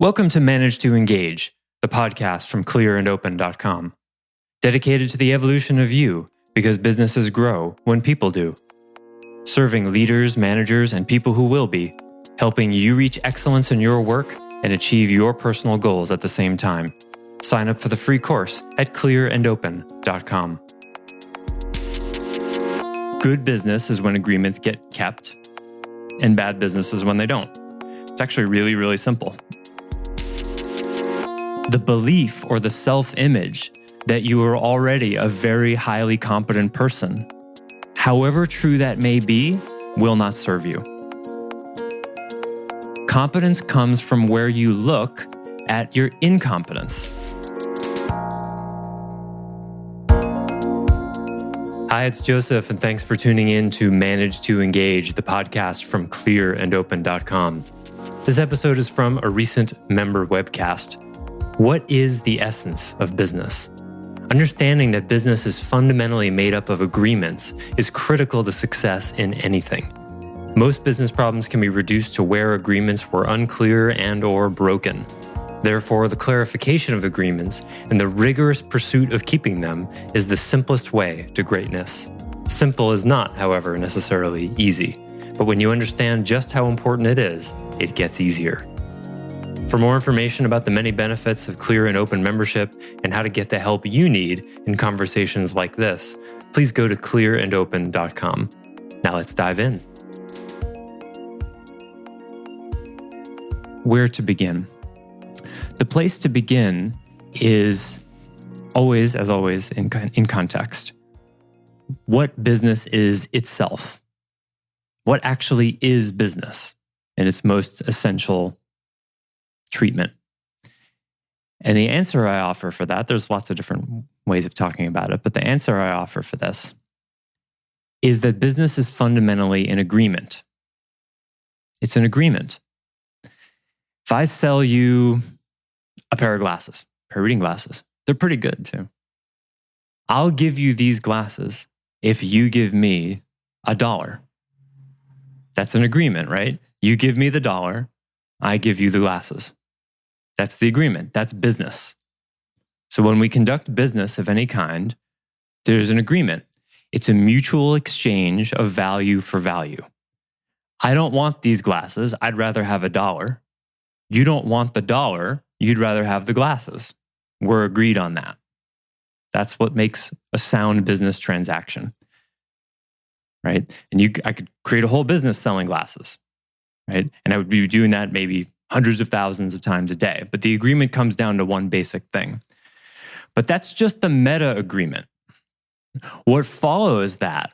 Welcome to Manage to Engage, the podcast from clearandopen.com, dedicated to the evolution of you because businesses grow when people do. Serving leaders, managers, and people who will be, helping you reach excellence in your work and achieve your personal goals at the same time. Sign up for the free course at clearandopen.com. Good business is when agreements get kept, and bad business is when they don't. It's actually really, really simple. The belief or the self-image that you are already a very highly competent person, however true that may be, will not serve you. Competence comes from where you look at your incompetence. Hi, it's Joseph, and thanks for tuning in to Manage to Engage, the podcast from clearandopen.com. This episode is from a recent member webcast. What is the essence of business? Understanding that business is fundamentally made up of agreements is critical to success in anything. Most business problems can be reduced to where agreements were unclear and/or broken. Therefore, the clarification of agreements and the rigorous pursuit of keeping them is the simplest way to greatness. Simple is not, however, necessarily easy, but when you understand just how important it is, it gets easier. For more information about the many benefits of Clear and Open membership and how to get the help you need in conversations like this, please go to clearandopen.com. Now let's dive in. Where to begin? The place to begin is always, as always, in context. What business is itself? What actually is business in its most essential treatment? And the answer I offer for that, there's lots of different ways of talking about it, but the answer I offer for this is that business is fundamentally an agreement. It's an agreement. If I sell you a pair of glasses, a pair of reading glasses, they're pretty good too. I'll give you these glasses if you give me $1. That's an agreement, right? You give me the $1, I give you the glasses. That's the agreement. That's business. So when we conduct business of any kind, there's an agreement. It's a mutual exchange of value for value. I don't want these glasses. I'd rather have $1. You don't want the $1. You'd rather have the glasses. We're agreed on that. That's what makes a sound business transaction, right? And I could create a whole business selling glasses, right? And I would be doing that maybe hundreds of thousands of times a day. But the agreement comes down to one basic thing. But that's just the meta agreement. What follows that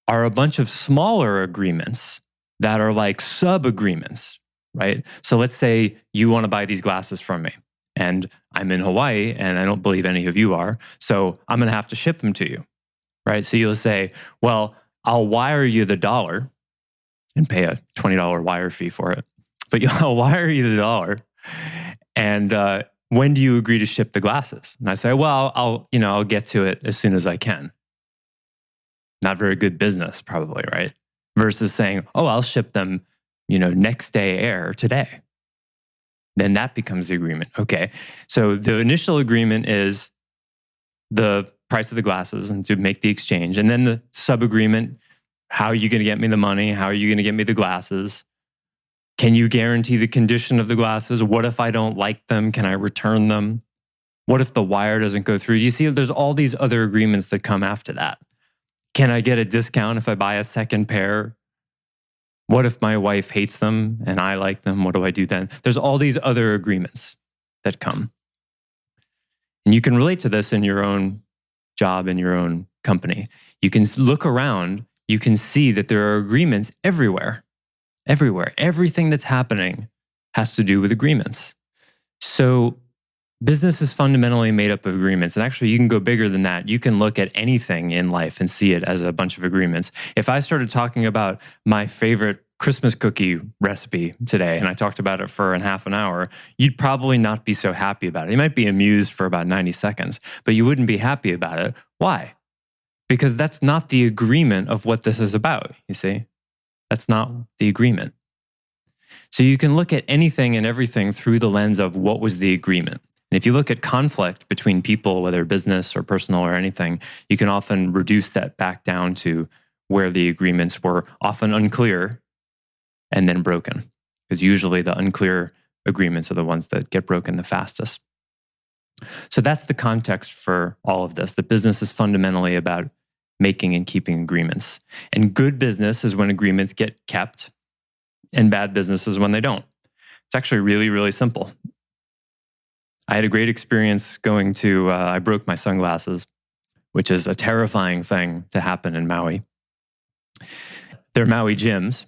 are a bunch of smaller agreements that are like sub-agreements, right? So let's say you want to buy these glasses from me, and I'm in Hawaii, and I don't believe any of you are, so I'm going to have to ship them to you, right? So you'll say, well, I'll wire you the $1 and pay a $20 wire fee for it. But I'll wire you the $1. And when do you agree to ship the glasses? And I say, well, I'll get to it as soon as I can. Not very good business, probably, right? Versus saying, oh, I'll ship them, next day air today. Then that becomes the agreement. Okay. So the initial agreement is the price of the glasses and to make the exchange. And then the sub-agreement, how are you going to get me the money? How are you going to get me the glasses? Can you guarantee the condition of the glasses? What if I don't like them? Can I return them? What if the wire doesn't go through? You see, there's all these other agreements that come after that. Can I get a discount if I buy a second pair? What if my wife hates them and I like them? What do I do then? There's all these other agreements that come. And you can relate to this in your own job, in your own company. You can look around, you can see that there are agreements everywhere. Everywhere. Everything that's happening has to do with agreements. So business is fundamentally made up of agreements. And actually, you can go bigger than that. You can look at anything in life and see it as a bunch of agreements. If I started talking about my favorite Christmas cookie recipe today, and I talked about it for half an hour, you'd probably not be so happy about it. You might be amused for about 90 seconds, but you wouldn't be happy about it. Why? Because that's not the agreement of what this is about, you see? That's not the agreement. So you can look at anything and everything through the lens of what was the agreement. And if you look at conflict between people, whether business or personal or anything, you can often reduce that back down to where the agreements were often unclear and then broken. Because usually the unclear agreements are the ones that get broken the fastest. So that's the context for all of this. The business is fundamentally about making and keeping agreements. And good business is when agreements get kept, and bad business is when they don't. It's actually really, really simple. I had a great experience going to, I broke my sunglasses, which is a terrifying thing to happen in Maui. They're Maui gyms,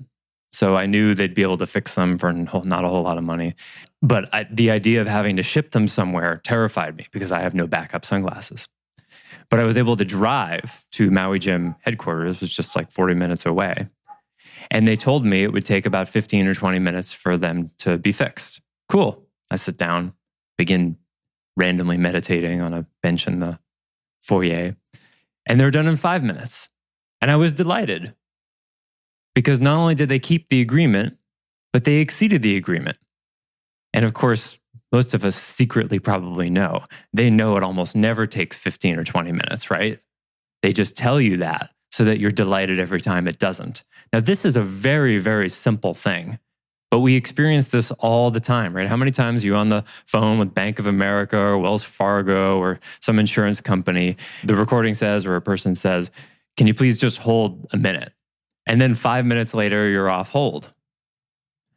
so I knew they'd be able to fix them for not a whole lot of money. But the idea of having to ship them somewhere terrified me because I have no backup sunglasses. But I was able to drive to Maui Gym headquarters, which was just like 40 minutes away. And they told me it would take about 15 or 20 minutes for them to be fixed. Cool. I sit down, begin randomly meditating on a bench in the foyer, and they're done in 5 minutes. And I was delighted because not only did they keep the agreement, but they exceeded the agreement. And of course, most of us secretly probably know. They know it almost never takes 15 or 20 minutes, right? They just tell you that so that you're delighted every time it doesn't. Now, this is a very, very simple thing, but we experience this all the time, right? How many times are you on the phone with Bank of America or Wells Fargo or some insurance company? The recording says, or a person says, can you please just hold a minute? And then 5 minutes later, you're off hold.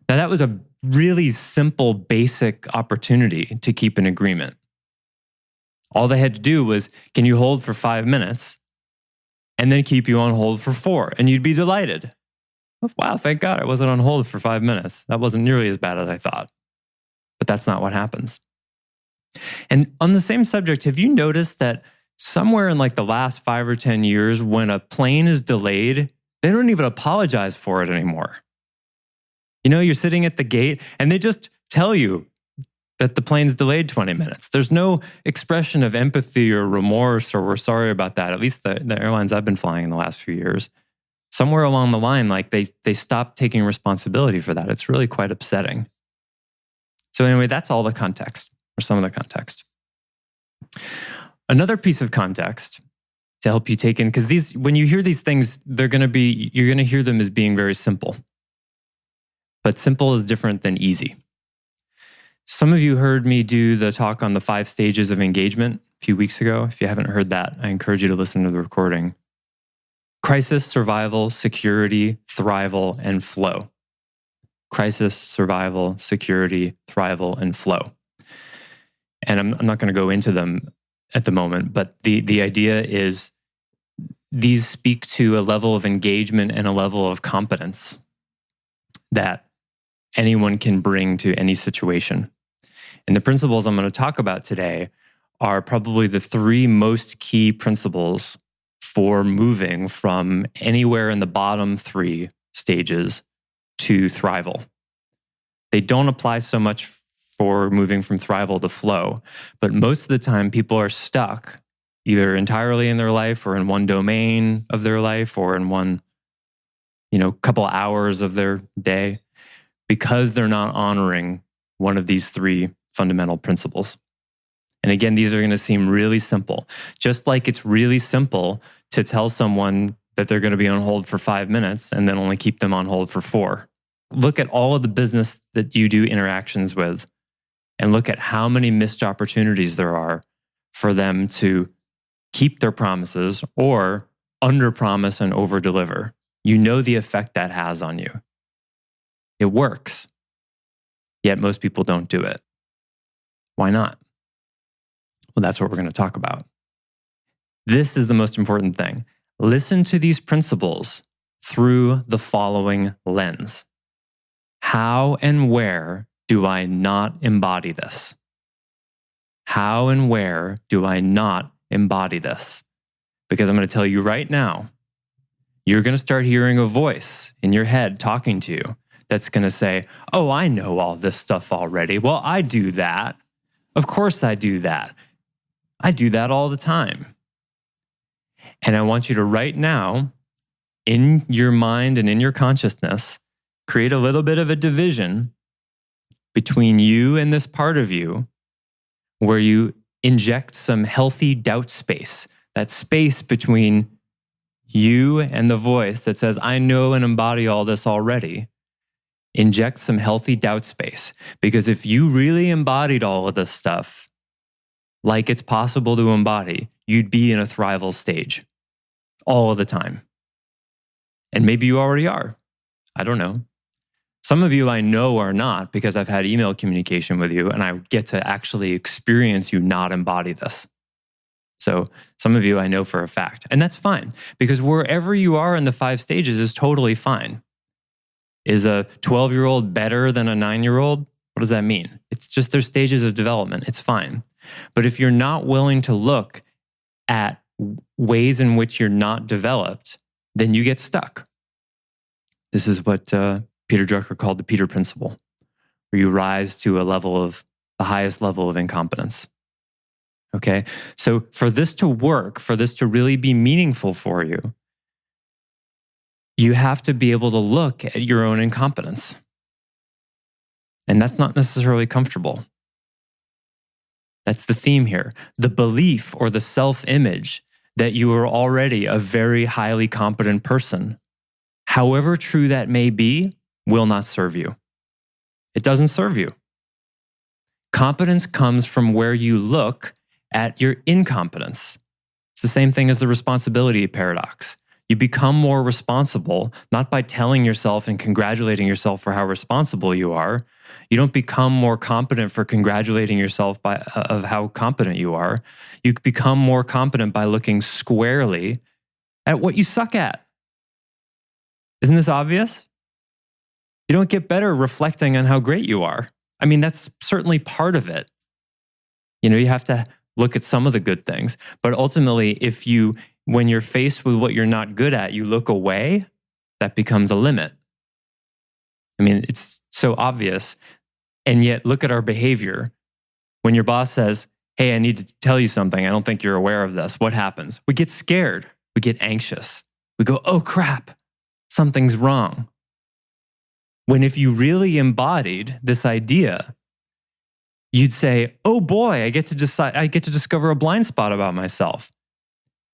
Now, that was a really simple, basic opportunity to keep an agreement. All they had to do was, can you hold for 5 minutes? And then keep you on hold for 4, and you'd be delighted. Wow, thank God I wasn't on hold for 5 minutes. That wasn't nearly as bad as I thought. But that's not what happens. And on the same subject, have you noticed that somewhere in like the last 5 or 10 years, when a plane is delayed, they don't even apologize for it anymore? You know, you're sitting at the gate and they just tell you that the plane's delayed 20 minutes. There's no expression of empathy or remorse or we're sorry about that. At least the airlines I've been flying in the last few years. Somewhere along the line, like they stopped taking responsibility for that. It's really quite upsetting. So anyway, that's all the context, or some of the context. Another piece of context to help you take in, because when you hear these things, you're going to hear them as being very simple. But simple is different than easy. Some of you heard me do the talk on the 5 stages of engagement a few weeks ago. If you haven't heard that, I encourage you to listen to the recording. Crisis, survival, security, thrival, and flow. Crisis, survival, security, thrival, and flow. And I'm not going to go into them at the moment, but the idea is these speak to a level of engagement and a level of competence that anyone can bring to any situation. And the principles I'm going to talk about today are probably the 3 most key principles for moving from anywhere in the bottom 3 stages to thrival. They don't apply so much for moving from thrival to flow, but most of the time people are stuck either entirely in their life or in one domain of their life or in one, couple hours of their day because they're not honoring one of these 3 fundamental principles. And again, these are going to seem really simple. Just like it's really simple to tell someone that they're going to be on hold for 5 minutes and then only keep them on hold for 4. Look at all of the business that you do interactions with and look at how many missed opportunities there are for them to keep their promises or underpromise and overdeliver. You know the effect that has on you. It works. Yet most people don't do it. Why not? Well, that's what we're going to talk about. This is the most important thing. Listen to these principles through the following lens. How and where do I not embody this? How and where do I not embody this? Because I'm going to tell you right now, you're going to start hearing a voice in your head talking to you that's going to say, oh, I know all this stuff already. Well, I do that. Of course I do that. I do that all the time. And I want you to right now, in your mind and in your consciousness, create a little bit of a division between you and this part of you where you inject some healthy doubt space, that space between you and the voice that says, I know and embody all this already. Inject some healthy doubt space. Because if you really embodied all of this stuff, like it's possible to embody, you'd be in a thrival stage all of the time. And maybe you already are. I don't know. Some of you I know are not, because I've had email communication with you and I get to actually experience you not embody this. So some of you I know for a fact, and that's fine, because wherever you are in the 5 stages is totally fine. Is a 12-year-old better than a 9-year-old? What does that mean? It's just their stages of development. It's fine. But if you're not willing to look at ways in which you're not developed, then you get stuck. This is what Peter Drucker called the Peter Principle, where you rise to the highest level of incompetence. Okay? So for this to work, for this to really be meaningful for you, you have to be able to look at your own incompetence. And that's not necessarily comfortable. That's the theme here. The belief or the self-image that you are already a very highly competent person, however true that may be, will not serve you. It doesn't serve you. Competence comes from where you look at your incompetence. It's the same thing as the responsibility paradox. You become more responsible, not by telling yourself and congratulating yourself for how responsible you are. You don't become more competent for congratulating yourself of how competent you are. You become more competent by looking squarely at what you suck at. Isn't this obvious? You don't get better reflecting on how great you are. I mean, that's certainly part of it. You have to look at some of the good things, but ultimately, when you're faced with what you're not good at, you look away, that becomes a limit. I mean, it's so obvious. And yet, look at our behavior. When your boss says, hey, I need to tell you something, I don't think you're aware of this, what happens? We get scared. We get anxious. We go, oh crap, something's wrong. When if you really embodied this idea, you'd say, oh boy, I get to discover a blind spot about myself.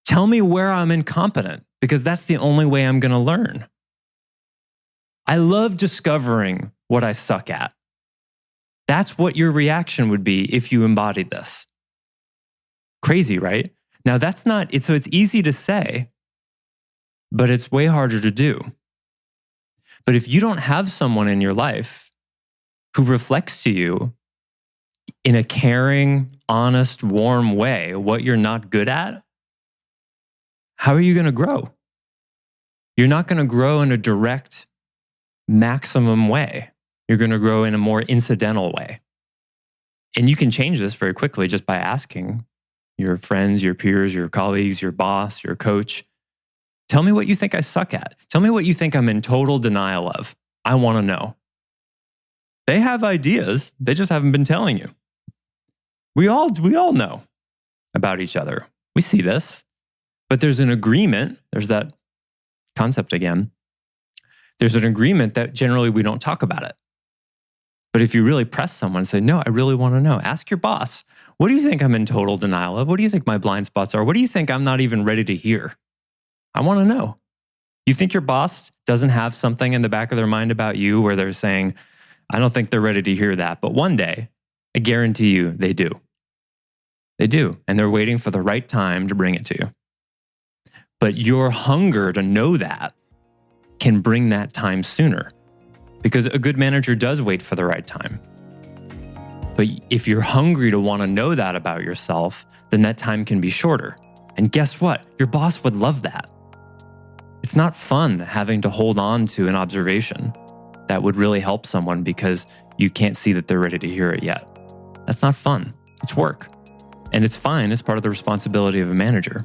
Tell me where I'm incompetent, because that's the only way I'm going to learn. I love discovering what I suck at. That's what your reaction would be if you embodied this. Crazy, right? Now so it's easy to say, but it's way harder to do. But if you don't have someone in your life who reflects to you in a caring, honest, warm way what you're not good at, how are you going to grow? You're not going to grow in a direct, maximum way. You're going to grow in a more incidental way. And you can change this very quickly just by asking your friends, your peers, your colleagues, your boss, your coach, tell me what you think I suck at. Tell me what you think I'm in total denial of. I want to know. They have ideas. They just haven't been telling you. We all know about each other. We see this. But there's an agreement, there's that concept again. There's an agreement that generally we don't talk about it. But if you really press someone and say, no, I really want to know, ask your boss, what do you think I'm in total denial of? What do you think my blind spots are? What do you think I'm not even ready to hear? I want to know. You think your boss doesn't have something in the back of their mind about you where they're saying, I don't think they're ready to hear that. But one day, I guarantee you they do. They do. And they're waiting for the right time to bring it to you. But your hunger to know that can bring that time sooner, because a good manager does wait for the right time. But if you're hungry to want to know that about yourself, then that time can be shorter. And guess what? Your boss would love that. It's not fun having to hold on to an observation that would really help someone because you can't see that they're ready to hear it yet. That's not fun. It's work. And it's fine. It's part of the responsibility of a manager.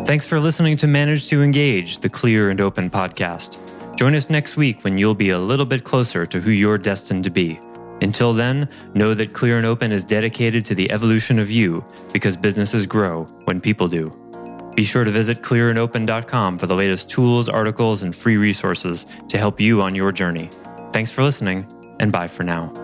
Thanks for listening to Manage to Engage, the Clear and Open podcast. Join us next week when you'll be a little bit closer to who you're destined to be. Until then, know that Clear and Open is dedicated to the evolution of you, because businesses grow when people do. Be sure to visit clearandopen.com for the latest tools, articles, and free resources to help you on your journey. Thanks for listening, and bye for now.